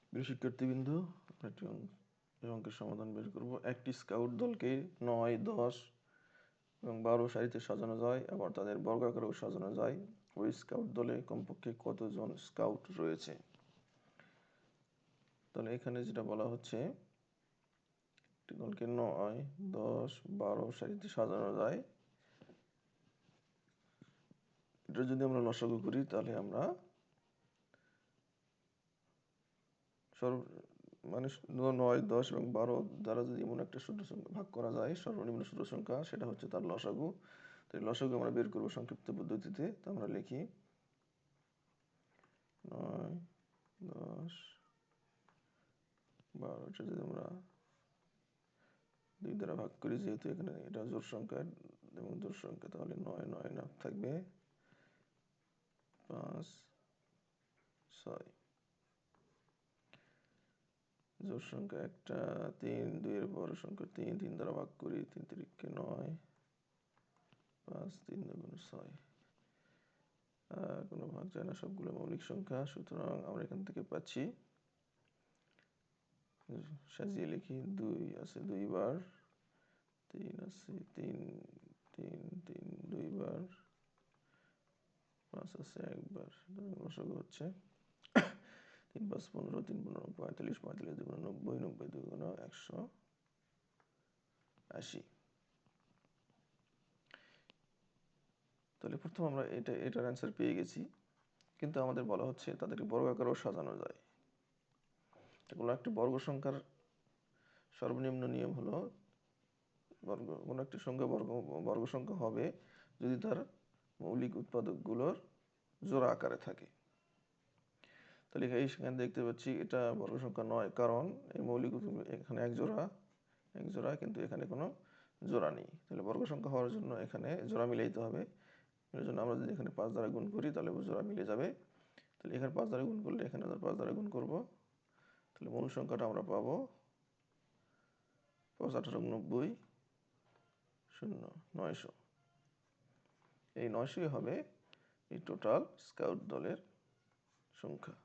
প্রিয় শিক্ষার্থীবৃন্দ, একটি অঙ্কের সমাধান বের করব। একটি স্কাউট দলকে 9, 10 এবং 12 সারিতে সাজানো যায়, আবার তাদের বর্গাকারেও সাজানো যায়। ওই স্কাউট দলে কমপক্ষে কতজন স্কাউট রয়েছে? তাহলে এখানে যেটা বলা হচ্ছে, একটি দলকে 9, 10, 12 সারিতে সাজানো যায়। এটা যদি আমরা লসাগু করি তাহলে আমরা মানে 9, 10 এবং 12 দ্বারা যদি এমন একটা সূত্র সংখ্যা ভাগ করা যায়, সর্বনিম্ন সূত্র সংখ্যা, সেটা হচ্ছে তার লসাগু। তো এই লসাগু আমরা বের করবো সংক্ষিপ্ত পদ্ধতিতে। তো আমরা লিখি 9, 10, 12। এটা যদি আমরা 2 দ্বারা ভাগ করি, যেহেতু এখানে এটা জোড় সংখ্যা এবং জোড় সংখ্যা, তাহলে 9, 9 না থাকবে 5, 6। জোড় সংখ্যা একটা 3, 2 এর বড় সংখ্যা 3, 3 দ্বারা ভাগ করি, 3 3কে 9, 5, 3 2 6। কোনো ভাগ যায় না, সবগুলো মৌলিক সংখ্যা। সুতরাং আমরা এখান থেকে পাচ্ছি, সাজিয়ে লিখি, 2 আছে 2 বার, 3 আছে 3 3 3 2 বার, 5 আছে 1 বার। লসাগু হচ্ছে 3 5 15, 3 15 45, 45 2 90, 90 2 180। তাহলে প্রথম আমরা এটার অ্যান্সার পেয়ে গেছি, কিন্তু আমাদের বলা হচ্ছে তাদেরকে বর্গাকারেও সাজানো যায়। কোনো একটি বর্গ সংখ্যার সর্বনিম্ন নিয়ম হলো, কোনো একটি সংখ্যা বর্গ সংখ্যা হবে যদি তার মৌলিক উৎপাদকগুলোর জোড়া আকারে থাকে। তাহলে এইখানে দেখতে পাচ্ছি এটা বর্গ সংখ্যা নয়, কারণ এই মৌলিক এখানে এক জোড়া, কিন্তু এখানে কোনো জোড়া নেই। তাহলে বর্গ সংখ্যা হওয়ার জন্য এখানে জোড়া মিলাইতে হবে। এর জন্য আমরা যদি এখানে 5 দ্বারা গুণ করি তাহলে জোড়া মিলে যাবে। তাহলে এখানে 5 দ্বারা গুণ করলে এখানে 5 দ্বারা গুণ করব, তাহলে মূল সংখ্যাটা আমরা পাবো 5 18 90 0 900। এই 900 হবে এই টোটাল স্কাউট দলের সংখ্যা।